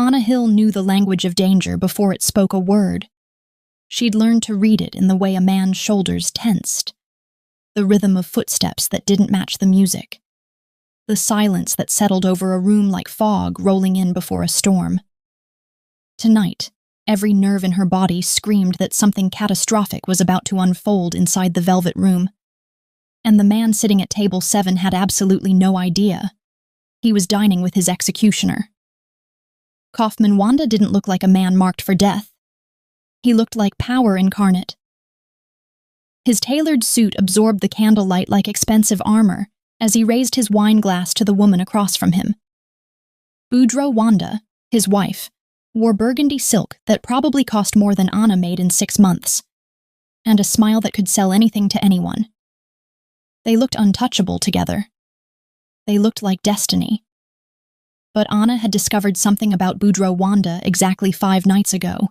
Anna Hill knew the language of danger before it spoke a word. She'd learned to read it in the way a man's shoulders tensed, the rhythm of footsteps that didn't match the music, the silence that settled over a room like fog rolling in before a storm. Tonight, every nerve in her body screamed that something catastrophic was about to unfold inside the velvet room. And the man sitting at table 7 had absolutely no idea. He was dining with his executioner. Kaufman Wanda didn't look like a man marked for death. He looked like power incarnate. His tailored suit absorbed the candlelight like expensive armor as he raised his wine glass to the woman across from him. Boudreaux Wanda, his wife, wore burgundy silk that probably cost more than Anna made in 6 months, and a smile that could sell anything to anyone. They looked untouchable together. They looked like destiny. But Anna had discovered something about Boudreaux Wanda exactly 5 nights ago.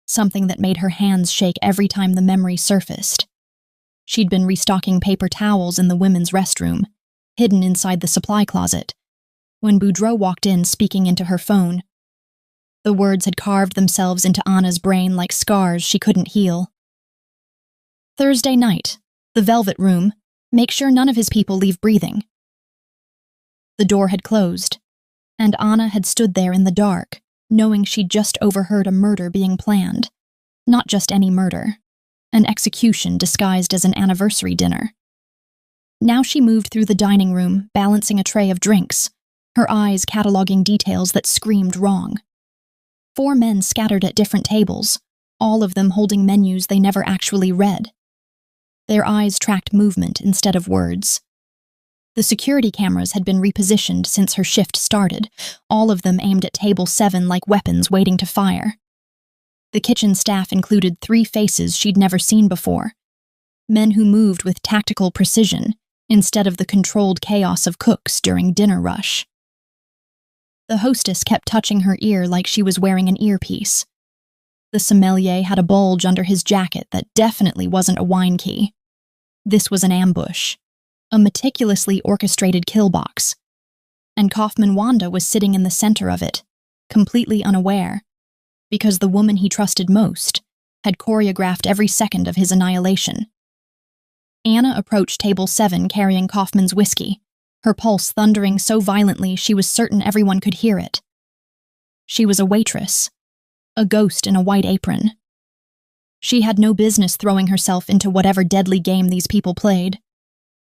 Something that made her hands shake every time the memory surfaced. She'd been restocking paper towels in the women's restroom, hidden inside the supply closet, when Boudreaux walked in speaking into her phone. The words had carved themselves into Anna's brain like scars she couldn't heal. Thursday night, the Velvet Room, make sure none of his people leave breathing. The door had closed, and Anna had stood there in the dark, knowing she'd just overheard a murder being planned. Not just any murder. An execution disguised as an anniversary dinner. Now she moved through the dining room, balancing a tray of drinks, her eyes cataloging details that screamed wrong. 4 men scattered at different tables, all of them holding menus they never actually read. Their eyes tracked movement instead of words. The security cameras had been repositioned since her shift started, all of them aimed at table 7 like weapons waiting to fire. The kitchen staff included 3 faces she'd never seen before, men who moved with tactical precision instead of the controlled chaos of cooks during dinner rush. The hostess kept touching her ear like she was wearing an earpiece. The sommelier had a bulge under his jacket that definitely wasn't a wine key. This was an ambush, a meticulously orchestrated kill box, and Kaufman Wanda was sitting in the center of it, completely unaware, because the woman he trusted most had choreographed every second of his annihilation. Anna approached table 7 carrying Kaufman's whiskey, her pulse thundering so violently she was certain everyone could hear it. She was a waitress, a ghost in a white apron. She had no business throwing herself into whatever deadly game these people played.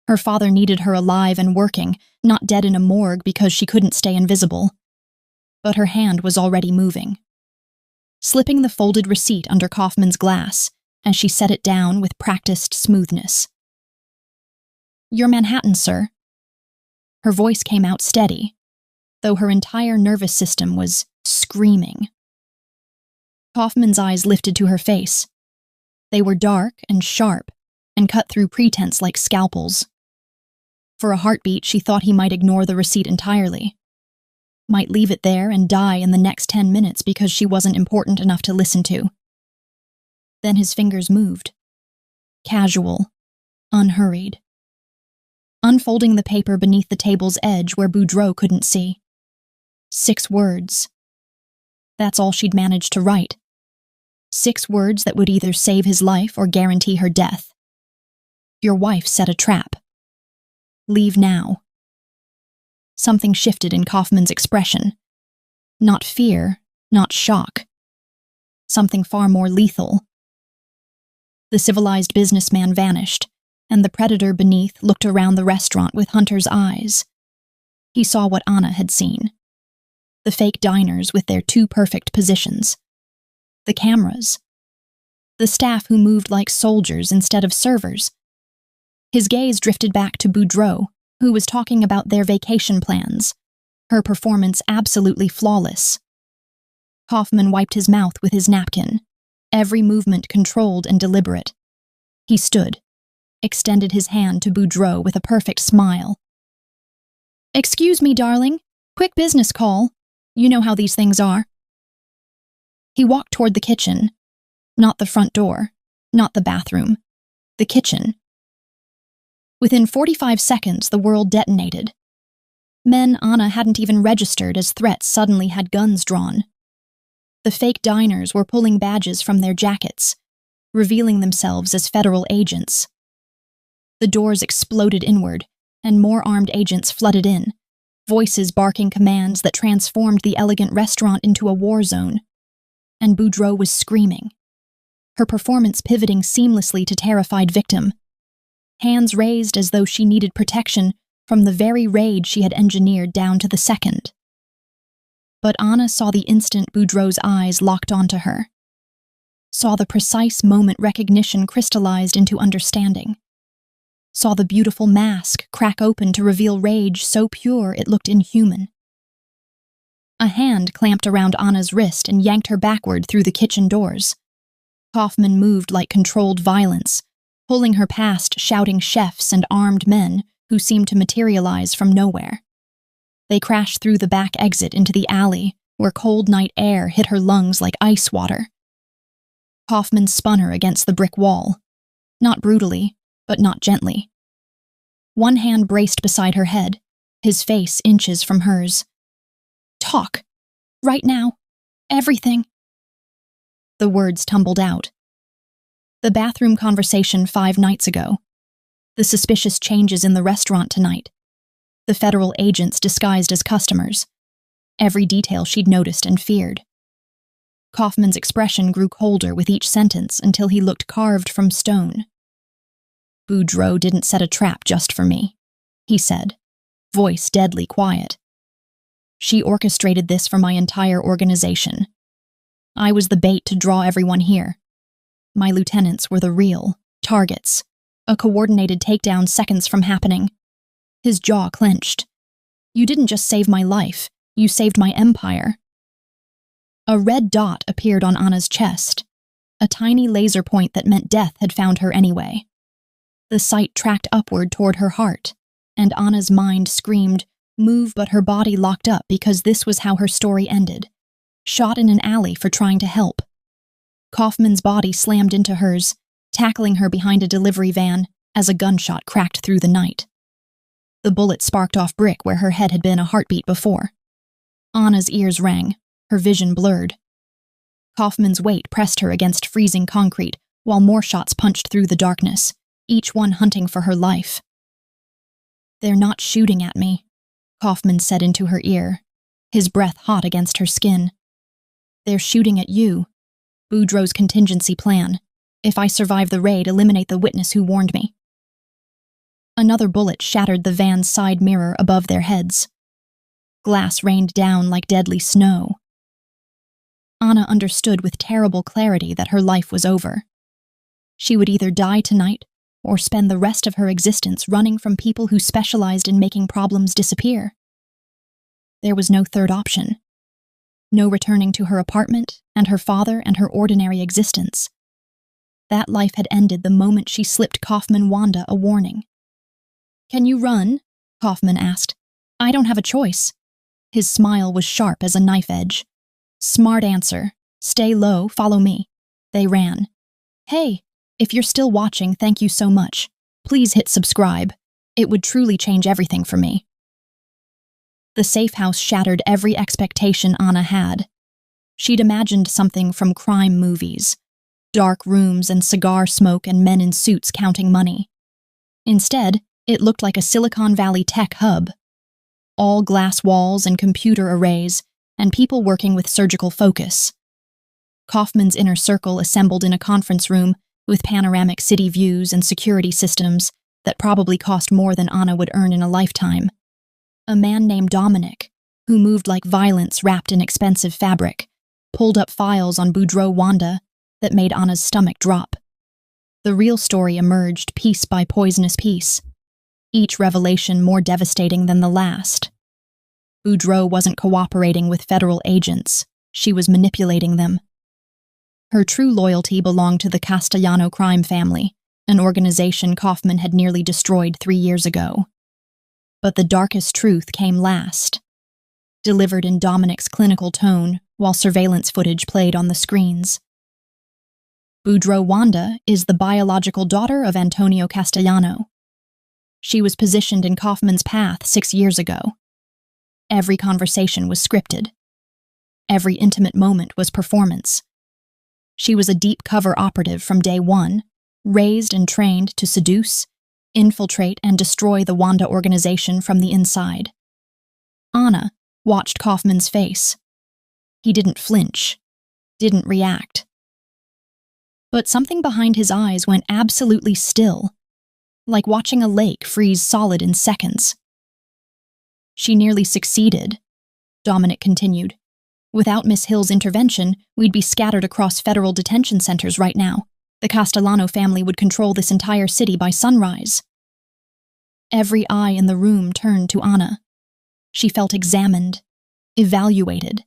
Her father needed her alive and working, not dead in a morgue because she couldn't stay invisible. But her hand was already moving. Slipping the folded receipt under Kaufman's glass, and she set it down with practiced smoothness. "Your Manhattan, sir." Her voice came out steady, though her entire nervous system was screaming. Kaufman's eyes lifted to her face. They were dark and sharp, and cut through pretense like scalpels. For a heartbeat, she thought he might ignore the receipt entirely. Might leave it there and die in the next 10 minutes because she wasn't important enough to listen to. Then his fingers moved. Casual, unhurried. Unfolding the paper beneath the table's edge where Boudreaux couldn't see. 6 words. That's all she'd managed to write. 6 words that would either save his life or guarantee her death. Your wife set a trap. Leave now. Something shifted in Kaufman's expression. Not fear, not shock. Something far more lethal. The civilized businessman vanished, and the predator beneath looked around the restaurant with Hunter's eyes. He saw what Anna had seen. The fake diners with their too perfect positions. The cameras. The staff who moved like soldiers instead of servers. His gaze drifted back to Boudreaux, who was talking about their vacation plans, her performance absolutely flawless. Kaufman wiped his mouth with his napkin, every movement controlled and deliberate. He stood, extended his hand to Boudreaux with a perfect smile. "Excuse me, darling. Quick business call. You know how these things are." He walked toward the kitchen. Not the front door, not the bathroom. The kitchen. Within 45 seconds, the world detonated. Men Anna hadn't even registered as threats suddenly had guns drawn. The fake diners were pulling badges from their jackets, revealing themselves as federal agents. The doors exploded inward, and more armed agents flooded in, voices barking commands that transformed the elegant restaurant into a war zone. And Boudreaux was screaming, her performance pivoting seamlessly to terrified victim, hands raised as though she needed protection from the very rage she had engineered down to the second. But Anna saw the instant Boudreaux's eyes locked onto her, saw the precise moment recognition crystallized into understanding, saw the beautiful mask crack open to reveal rage so pure it looked inhuman. A hand clamped around Anna's wrist and yanked her backward through the kitchen doors. Kaufman moved like controlled violence, pulling her past shouting chefs and armed men who seemed to materialize from nowhere. They crashed through the back exit into the alley, where cold night air hit her lungs like ice water. Kaufman spun her against the brick wall, not brutally, but not gently. One hand braced beside her head, his face inches from hers. "Talk. Right now. Everything." The words tumbled out. The bathroom conversation 5 nights ago. The suspicious changes in the restaurant tonight. The federal agents disguised as customers. Every detail she'd noticed and feared. Kaufman's expression grew colder with each sentence until he looked carved from stone. "Boudreaux didn't set a trap just for me," he said, voice deadly quiet. "She orchestrated this for my entire organization. I was the bait to draw everyone here. My lieutenants were the real targets, a coordinated takedown seconds from happening." His jaw clenched. "You didn't just save my life, you saved my empire." A red dot appeared on Anna's chest, a tiny laser point that meant death had found her anyway. The sight tracked upward toward her heart, and Anna's mind screamed, "Move," but her body locked up because this was how her story ended. Shot in an alley for trying to help. Kaufman's body slammed into hers, tackling her behind a delivery van as a gunshot cracked through the night. The bullet sparked off brick where her head had been a heartbeat before. Anna's ears rang, her vision blurred. Kaufman's weight pressed her against freezing concrete while more shots punched through the darkness, each one hunting for her life. "They're not shooting at me," Kaufman said into her ear, his breath hot against her skin. "They're shooting at you. Boudreaux's contingency plan. If I survive the raid, eliminate the witness who warned me." Another bullet shattered the van's side mirror above their heads. Glass rained down like deadly snow. Anna understood with terrible clarity that her life was over. She would either die tonight or spend the rest of her existence running from people who specialized in making problems disappear. There was no third option. No returning to her apartment and her father and her ordinary existence. That life had ended the moment she slipped Kaufman Wanda a warning. "Can you run?" Kaufman asked. "I don't have a choice." His smile was sharp as a knife edge. "Smart answer. Stay low, follow me." They ran. "Hey, if you're still watching, thank you so much. Please hit subscribe. It would truly change everything for me." The safe house shattered every expectation Anna had. She'd imagined something from crime movies. Dark rooms and cigar smoke and men in suits counting money. Instead, it looked like a Silicon Valley tech hub. All glass walls and computer arrays, and people working with surgical focus. Kaufman's inner circle assembled in a conference room with panoramic city views and security systems that probably cost more than Anna would earn in a lifetime. A man named Dominic, who moved like violence wrapped in expensive fabric, pulled up files on Boudreaux Wanda that made Anna's stomach drop. The real story emerged piece by poisonous piece, each revelation more devastating than the last. Boudreaux wasn't cooperating with federal agents, she was manipulating them. Her true loyalty belonged to the Castellano crime family, an organization Kaufman had nearly destroyed 3 years ago. But the darkest truth came last, delivered in Dominic's clinical tone while surveillance footage played on the screens. Boudreaux Wanda is the biological daughter of Antonio Castellano. She was positioned in Kaufman's path 6 years ago, Every conversation was scripted. Every intimate moment was performance. She was a deep cover operative from day one, raised and trained to seduce, infiltrate, and destroy the Wanda organization from the inside. Anna watched Kaufman's face. He didn't flinch, didn't react. But something behind his eyes went absolutely still, like watching a lake freeze solid in seconds. She nearly succeeded, Dominic continued. Without Miss Hill's intervention, we'd be scattered across federal detention centers right now. The Castellano family would control this entire city by sunrise. Every eye in the room turned to Anna. She felt examined, evaluated.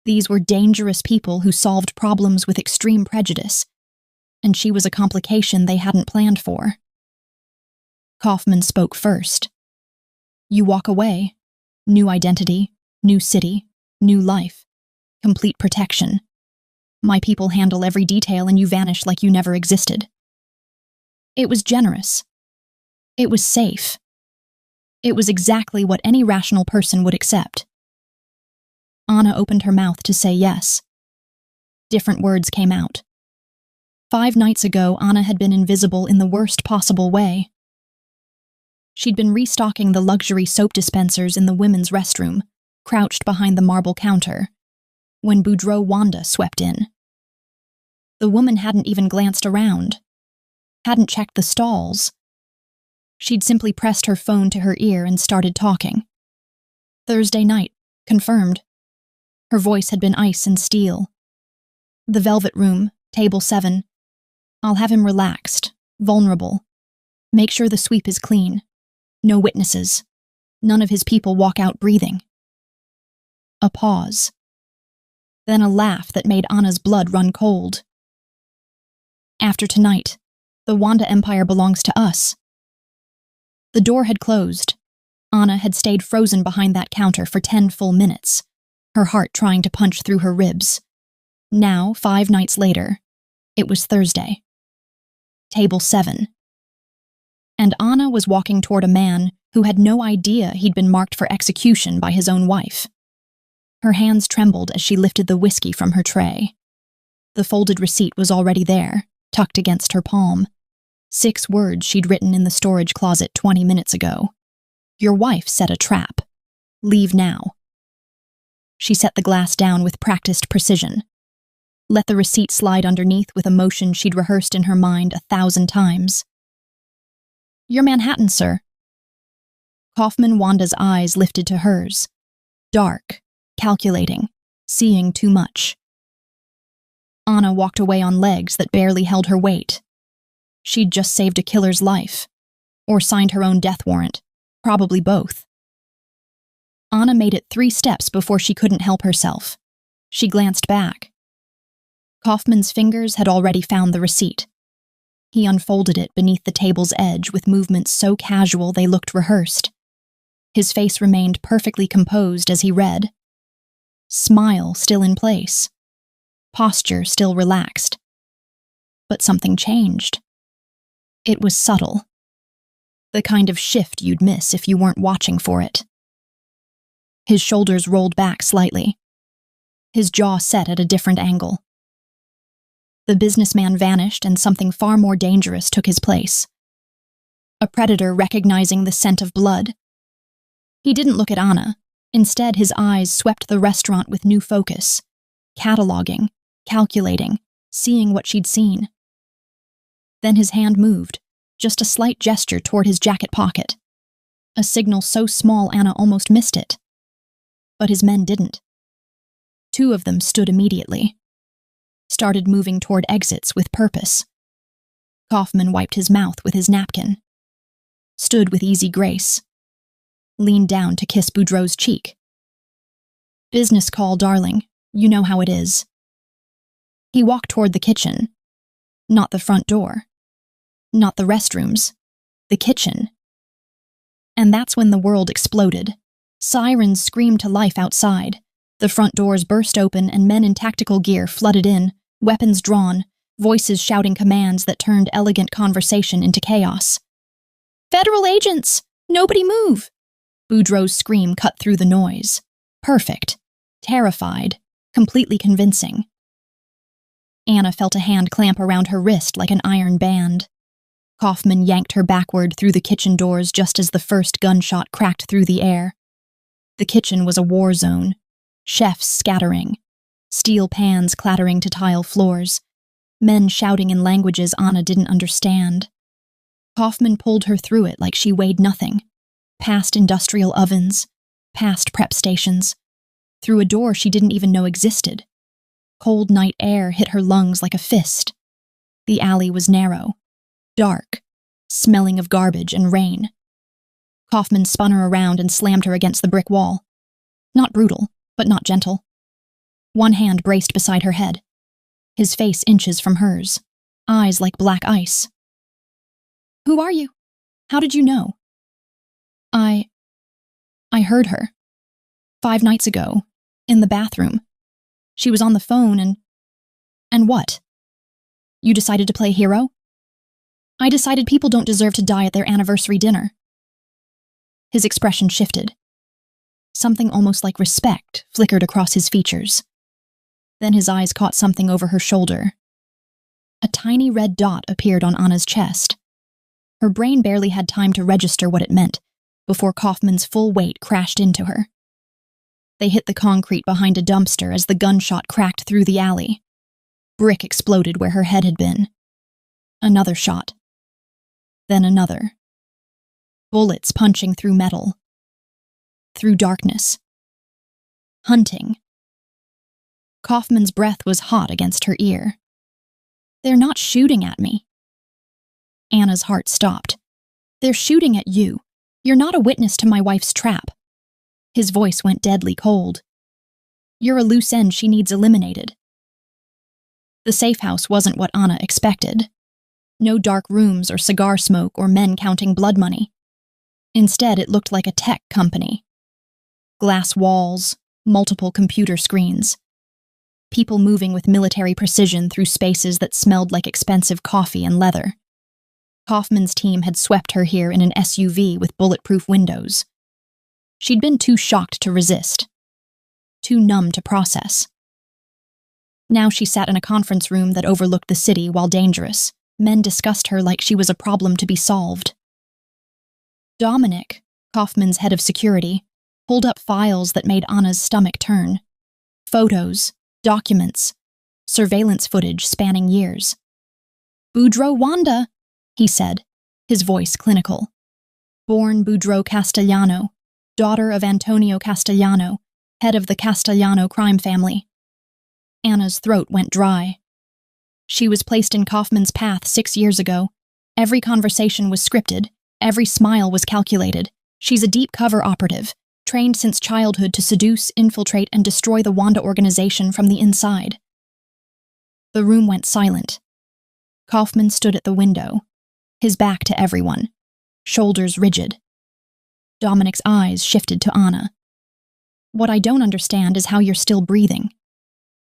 These were dangerous people who solved problems with extreme prejudice, and she was a complication they hadn't planned for. Kaufman spoke first. You walk away. New identity, new city, new life, complete protection. My people handle every detail and you vanish like you never existed. It was generous. It was safe. It was exactly what any rational person would accept. Anna opened her mouth to say yes. Different words came out. 5 nights ago, Anna had been invisible in the worst possible way. She'd been restocking the luxury soap dispensers in the women's restroom, crouched behind the marble counter, when Boudreaux Wanda swept in. The woman hadn't even glanced around, hadn't checked the stalls. She'd simply pressed her phone to her ear and started talking. Thursday night, confirmed. Her voice had been ice and steel. The Velvet Room, table 7. I'll have him relaxed, vulnerable. Make sure the sweep is clean. No witnesses. None of his people walk out breathing. A pause. Then a laugh that made Anna's blood run cold. After tonight, the Wanda Empire belongs to us. The door had closed. Anna had stayed frozen behind that counter for 10 full minutes, her heart trying to punch through her ribs. Now, 5 nights later, it was Thursday. Table 7. And Anna was walking toward a man who had no idea he'd been marked for execution by his own wife. Her hands trembled as she lifted the whiskey from her tray. The folded receipt was already there, tucked against her palm. 6 words she'd written in the storage closet 20 minutes ago. Your wife set a trap. Leave now. She set the glass down with practiced precision. Let the receipt slide underneath with a motion she'd rehearsed in her mind 1,000 times. Your Manhattan, sir. Kaufman Wanda's eyes lifted to hers. Dark, calculating, seeing too much. Anna walked away on legs that barely held her weight. She'd just saved a killer's life. Or signed her own death warrant. Probably both. Anna made it 3 steps before she couldn't help herself. She glanced back. Kaufman's fingers had already found the receipt. He unfolded it beneath the table's edge with movements so casual they looked rehearsed. His face remained perfectly composed as he read. Smile still in place. Posture still relaxed. But something changed. It was subtle. The kind of shift you'd miss if you weren't watching for it. His shoulders rolled back slightly. His jaw set at a different angle. The businessman vanished and something far more dangerous took his place. A predator recognizing the scent of blood. He didn't look at Anna. Instead, his eyes swept the restaurant with new focus, cataloging, calculating, seeing what she'd seen. Then his hand moved, just a slight gesture toward his jacket pocket. A signal so small Anna almost missed it. But his men didn't. 2 of them stood immediately. Started moving toward exits with purpose. Kaufman wiped his mouth with his napkin. Stood with easy grace. Leaned down to kiss Boudreaux's cheek. Business call, darling. You know how it is. He walked toward the kitchen. Not the front door. Not the restrooms. The kitchen. And that's when the world exploded. Sirens screamed to life outside. The front doors burst open and men in tactical gear flooded in, weapons drawn, voices shouting commands that turned elegant conversation into chaos. Federal agents! Nobody move! Boudreaux's scream cut through the noise. Perfect. Terrified. Completely convincing. Anna felt a hand clamp around her wrist like an iron band. Kaufman yanked her backward through the kitchen doors just as the first gunshot cracked through the air. The kitchen was a war zone. Chefs scattering. Steel pans clattering to tile floors. Men shouting in languages Anna didn't understand. Kaufman pulled her through it like she weighed nothing. Past industrial ovens. Past prep stations. Through a door she didn't even know existed. Cold night air hit her lungs like a fist. The alley was narrow. Dark. Smelling of garbage and rain. Kaufman spun her around and slammed her against the brick wall. Not brutal, but not gentle. One hand braced beside her head. His face inches from hers. Eyes like black ice. "Who are you? How did you know?" I heard her. 5 nights ago, in the bathroom. She was on the phone and what? You decided to play hero? I decided people don't deserve to die at their anniversary dinner. His expression shifted. Something almost like respect flickered across his features. Then his eyes caught something over her shoulder. A tiny red dot appeared on Anna's chest. Her brain barely had time to register what it meant before Kaufman's full weight crashed into her. They hit the concrete behind a dumpster as the gunshot cracked through the alley. Brick exploded where her head had been. Another shot. Then another. Bullets punching through metal. Through darkness. Hunting. Kaufman's breath was hot against her ear. "They're not shooting at me." Anna's heart stopped. "They're shooting at you. You're not a witness to my wife's trap." His voice went deadly cold. "You're a loose end she needs eliminated." The safe house wasn't what Anna expected. No dark rooms or cigar smoke or men counting blood money. Instead, it looked like a tech company. Glass walls, multiple computer screens. People moving with military precision through spaces that smelled like expensive coffee and leather. Kaufman's team had swept her here in an SUV with bulletproof windows. She'd been too shocked to resist. Too numb to process. Now she sat in a conference room that overlooked the city while dangerous. Men discussed her like she was a problem to be solved. Dominic, Kaufman's head of security, pulled up files that made Anna's stomach turn. Photos, documents, surveillance footage spanning years. "Boudreaux Wanda," he said, his voice clinical. Born Boudreaux Castellano, daughter of Antonio Castellano, head of the Castellano crime family. Anna's throat went dry. She was placed in Kaufman's path 6 years ago. Every conversation was scripted. Every smile was calculated. She's a deep cover operative, trained since childhood to seduce, infiltrate, and destroy the Wanda organization from the inside. The room went silent. Kaufman stood at the window, his back to everyone, shoulders rigid. Dominic's eyes shifted to Anna. "What I don't understand is how you're still breathing.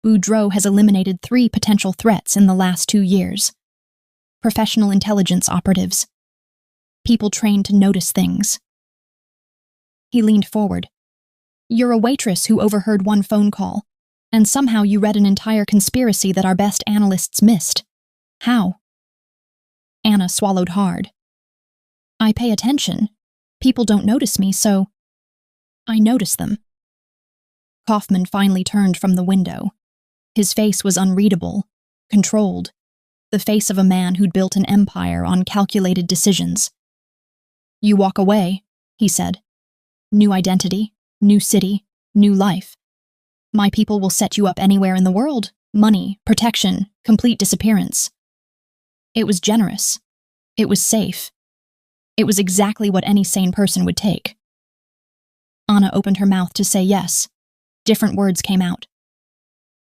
Boudreaux has eliminated 3 potential threats in the last 2 years. Professional intelligence operatives. People trained to notice things." He leaned forward. "You're a waitress who overheard one phone call, and somehow you read an entire conspiracy that our best analysts missed. How?" Anna swallowed hard. "I pay attention. People don't notice me, so I notice them." Kaufman finally turned from the window. His face was unreadable, controlled, the face of a man who'd built an empire on calculated decisions. "You walk away," he said. "New identity, new city, new life. My people will set you up anywhere in the world. Money, protection, complete disappearance." It was generous. It was safe. It was exactly what any sane person would take. Anna opened her mouth to say yes. Different words came out.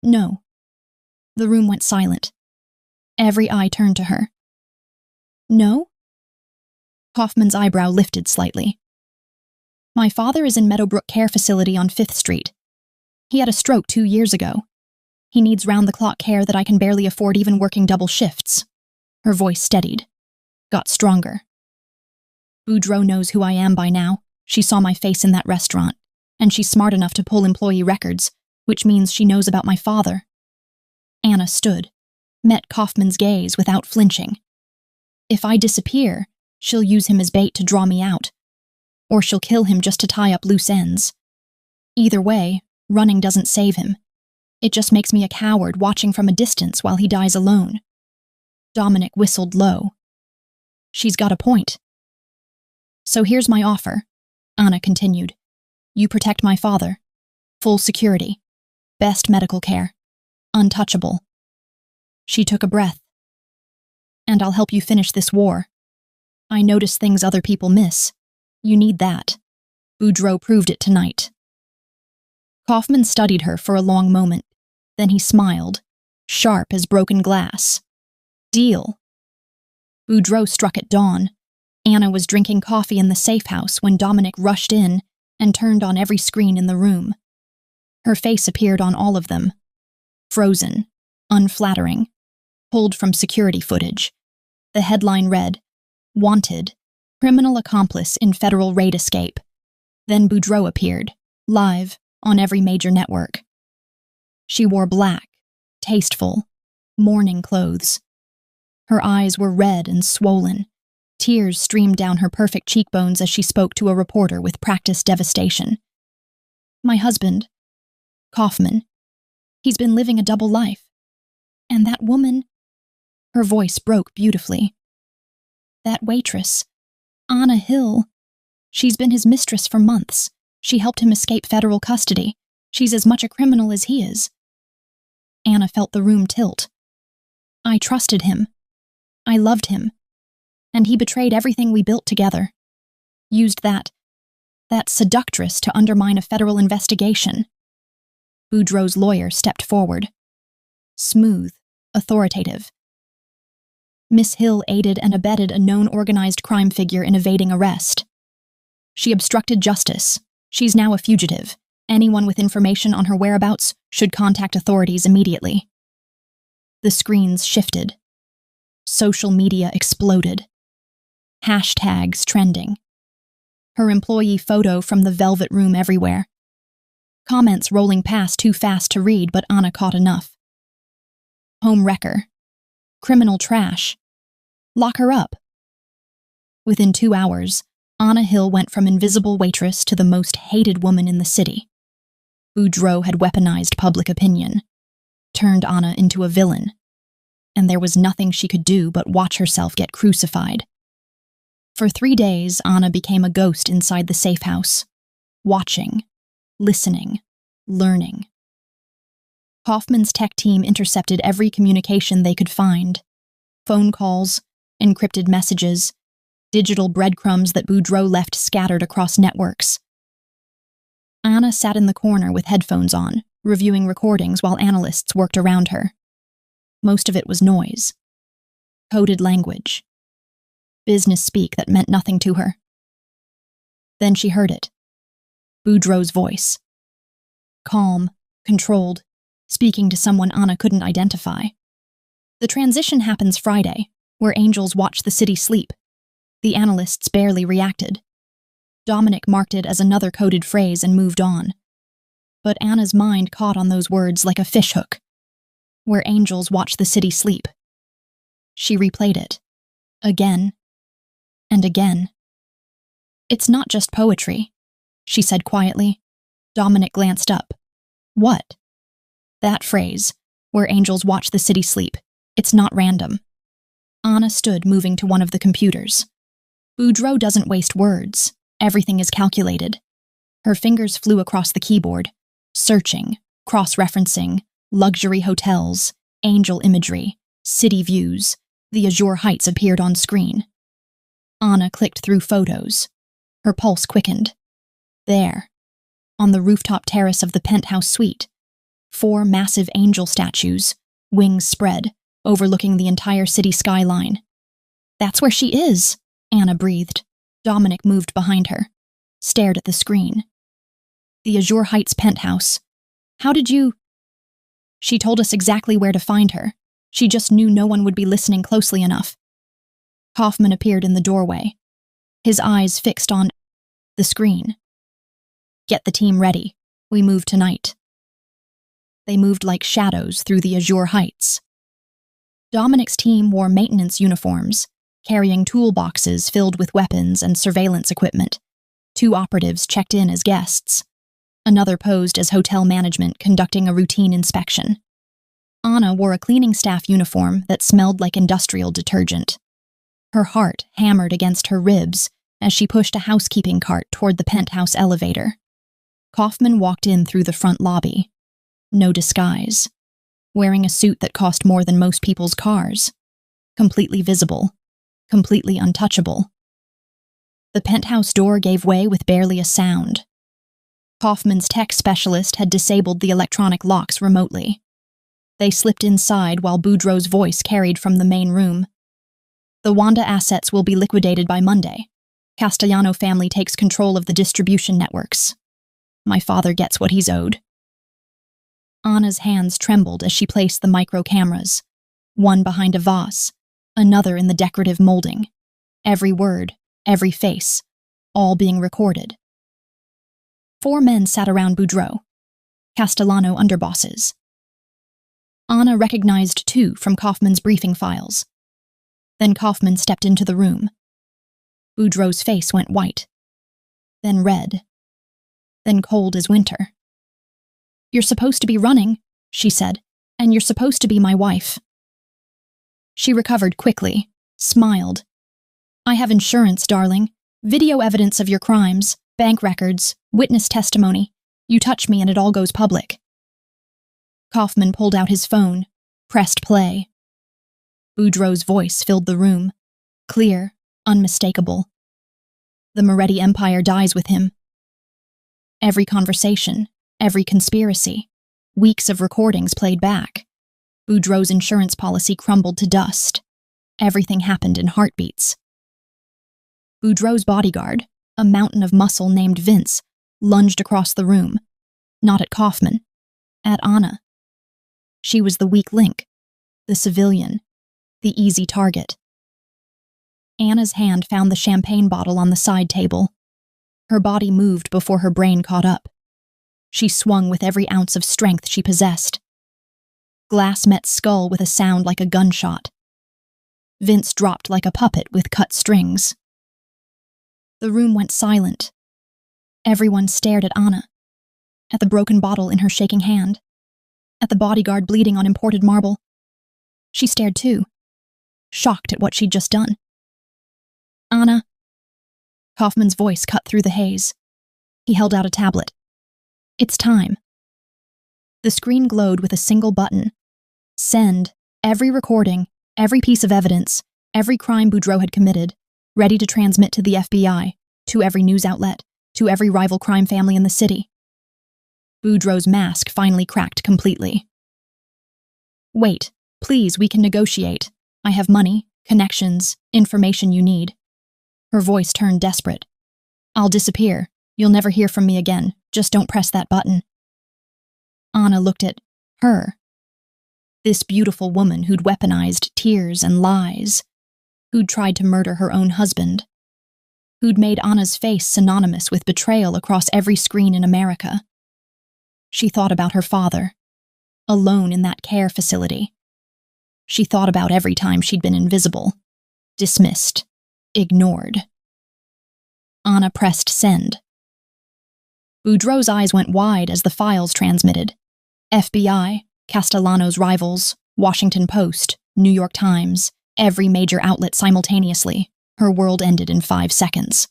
"No." The room went silent. Every eye turned to her. "No?" Kaufman's eyebrow lifted slightly. "My father is in Meadowbrook Care Facility on 5th Street. He had a stroke 2 years ago. He needs round-the-clock care that I can barely afford even working double shifts." Her voice steadied, got stronger. "Boudreaux knows who I am by now. She saw my face in that restaurant, and she's smart enough to pull employee records, which means she knows about my father. Anna stood, met Kaufman's gaze without flinching. If I disappear, she'll use him as bait to draw me out, or she'll kill him just to tie up loose ends. Either way, running doesn't save him. It just makes me a coward watching from a distance while he dies alone. Dominic whistled low. She's got a point. So here's my offer, Anna continued. You protect my father. Full security. Best medical care. Untouchable. She took a breath. And I'll help you finish this war. I notice things other people miss. You need that. Boudreaux proved it tonight. Kaufman studied her for a long moment. Then he smiled, sharp as broken glass. Deal. Boudreaux struck at dawn. Anna was drinking coffee in the safe house when Dominic rushed in and turned on every screen in the room. Her face appeared on all of them. Frozen, unflattering, pulled from security footage. The headline read, Wanted, criminal accomplice in federal raid escape. Then Boudreaux appeared, live, on every major network. She wore black, tasteful, mourning clothes. Her eyes were red and swollen. Tears streamed down her perfect cheekbones as she spoke to a reporter with practiced devastation. My husband, Kaufman, he's been living a double life. And that woman, her voice broke beautifully. That waitress, Anna Hill, she's been his mistress for months. She helped him escape federal custody. She's as much a criminal as he is. Anna felt the room tilt. I trusted him. I loved him. And he betrayed everything we built together. Used that seductress to undermine a federal investigation. Boudreaux's lawyer stepped forward. Smooth, authoritative. Miss Hill aided and abetted a known organized crime figure in evading arrest. She obstructed justice. She's now a fugitive. Anyone with information on her whereabouts should contact authorities immediately. The screens shifted. Social media exploded. Hashtags trending. Her employee photo from the velvet room everywhere. Comments rolling past too fast to read, but Anna caught enough. Home wrecker. Criminal trash. Lock her up. Within 2 hours, Anna Hill went from invisible waitress to the most hated woman in the city. Boudreaux had weaponized public opinion, turned Anna into a villain, and there was nothing she could do but watch herself get crucified. For 3 days, Anna became a ghost inside the safe house, watching, listening, learning. Kaufman's tech team intercepted every communication they could find. Phone calls, encrypted messages, digital breadcrumbs that Boudreaux left scattered across networks. Anna sat in the corner with headphones on, reviewing recordings while analysts worked around her. Most of it was noise. Coded language. Business speak that meant nothing to her. Then she heard it. Boudreaux's voice. Calm, controlled, speaking to someone Anna couldn't identify. The transition happens Friday, where angels watch the city sleep. The analysts barely reacted. Dominic marked it as another coded phrase and moved on. But Anna's mind caught on those words like a fishhook. Where angels watch the city sleep. She replayed it. Again. And again. It's not just poetry, she said quietly. Dominic glanced up. What? That phrase, where angels watch the city sleep. It's not random. Anna stood, moving to one of the computers. Boudreaux doesn't waste words. Everything is calculated. Her fingers flew across the keyboard, searching, cross-referencing, luxury hotels, angel imagery, city views. The azure heights appeared on screen. Anna clicked through photos. Her pulse quickened. There, on the rooftop terrace of the penthouse suite, 4 massive angel statues, wings spread, overlooking the entire city skyline. That's where she is, Anna breathed. Dominic moved behind her, stared at the screen. The Azure Heights penthouse. How did you... She told us exactly where to find her. She just knew no one would be listening closely enough. Kaufman appeared in the doorway, his eyes fixed on The screen. Get the team ready. We move tonight. They moved like shadows through the azure heights. Dominic's team wore maintenance uniforms, carrying toolboxes filled with weapons and surveillance equipment. 2 operatives checked in as guests. Another posed as hotel management conducting a routine inspection. Anna wore a cleaning staff uniform that smelled like industrial detergent. Her heart hammered against her ribs as she pushed a housekeeping cart toward the penthouse elevator. Kaufman walked in through the front lobby. No disguise. Wearing a suit that cost more than most people's cars. Completely visible. Completely untouchable. The penthouse door gave way with barely a sound. Kaufman's tech specialist had disabled the electronic locks remotely. They slipped inside while Boudreaux's voice carried from the main room. The Wanda assets will be liquidated by Monday. Castellano family takes control of the distribution networks. My father gets what he's owed. Anna's hands trembled as she placed the micro cameras, one behind a vase, another in the decorative molding. Every word, every face, all being recorded. 4 men sat around Boudreaux, Castellano underbosses. Anna recognized 2 from Kaufman's briefing files. Then Kaufman stepped into the room. Boudreaux's face went white, then red, then cold as winter. You're supposed to be running, she said, and you're supposed to be my wife. She recovered quickly, smiled. I have insurance, darling. Video evidence of your crimes, bank records, witness testimony. You touch me and it all goes public. Kaufman pulled out his phone, pressed play. Boudreaux's voice filled the room, clear, unmistakable. The Moretti Empire dies with him. Every conversation, every conspiracy, weeks of recordings played back. Boudreaux's insurance policy crumbled to dust. Everything happened in heartbeats. Boudreaux's bodyguard, a mountain of muscle named Vince, lunged across the room. Not at Kaufman, at Anna. She was the weak link, the civilian, the easy target. Anna's hand found the champagne bottle on the side table. Her body moved before her brain caught up. She swung with every ounce of strength she possessed. Glass met skull with a sound like a gunshot. Vince dropped like a puppet with cut strings. The room went silent. Everyone stared at Anna, at the broken bottle in her shaking hand, at the bodyguard bleeding on imported marble. She stared too, shocked at what she'd just done. Anna. Kaufman's voice cut through the haze. He held out a tablet. It's time. The screen glowed with a single button. Send every recording, every piece of evidence, every crime Boudreaux had committed, ready to transmit to the FBI, to every news outlet, to every rival crime family in the city. Boudreaux's mask finally cracked completely. Wait, please, we can negotiate. I have money, connections, information you need. Her voice turned desperate. I'll disappear. You'll never hear from me again. Just don't press that button. Anna looked at her. This beautiful woman who'd weaponized tears and lies, who'd tried to murder her own husband, who'd made Anna's face synonymous with betrayal across every screen in America. She thought about her father, alone in that care facility. She thought about every time she'd been invisible, dismissed, ignored. Anna pressed send. Boudreaux's eyes went wide as the files transmitted. FBI, Castellano's rivals, Washington Post, New York Times, every major outlet simultaneously. Her world ended in 5 seconds.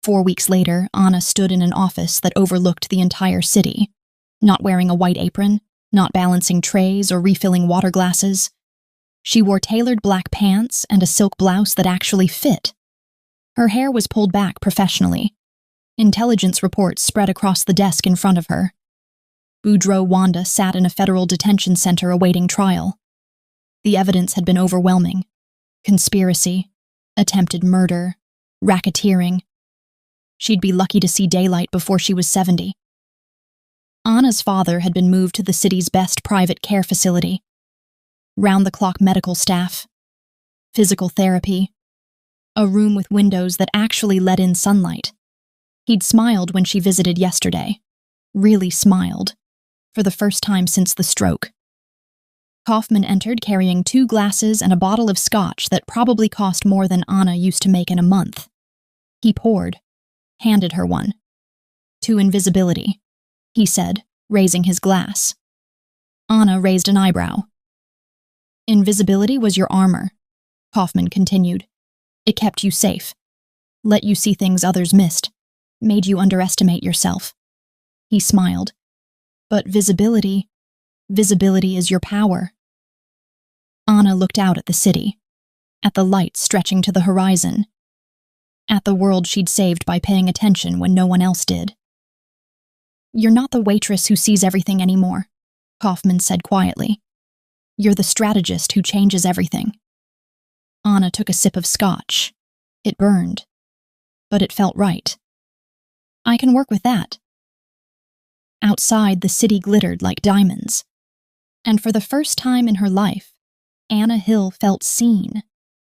4 weeks later, Anna stood in an office that overlooked the entire city, not wearing a white apron, not balancing trays or refilling water glasses. She wore tailored black pants and a silk blouse that actually fit. Her hair was pulled back professionally. Intelligence reports spread across the desk in front of her. Boudreaux Wanda sat in a federal detention center awaiting trial. The evidence had been overwhelming. Conspiracy, attempted murder, racketeering. She'd be lucky to see daylight before she was 70. Anna's father had been moved to the city's best private care facility. Round-the-clock medical staff, physical therapy, a room with windows that actually let in sunlight. He'd smiled when she visited yesterday. Really smiled. For the first time since the stroke. Kaufman entered carrying 2 glasses and a bottle of scotch that probably cost more than Anna used to make in a month. He poured, handed her one. "To invisibility," he said, raising his glass. Anna raised an eyebrow. "Invisibility was your armor," Kaufman continued. "It kept you safe, let you see things others missed, made you underestimate yourself." He smiled. "But visibility is your power." Anna looked out at the city, at the lights stretching to the horizon, at the world she'd saved by paying attention when no one else did. "You're not the waitress who sees everything anymore," Kaufman said quietly. "You're the strategist who changes everything." Anna took a sip of scotch. It burned, but it felt right. "I can work with that." Outside, the city glittered like diamonds. And for the first time in her life, Anna Hill felt seen.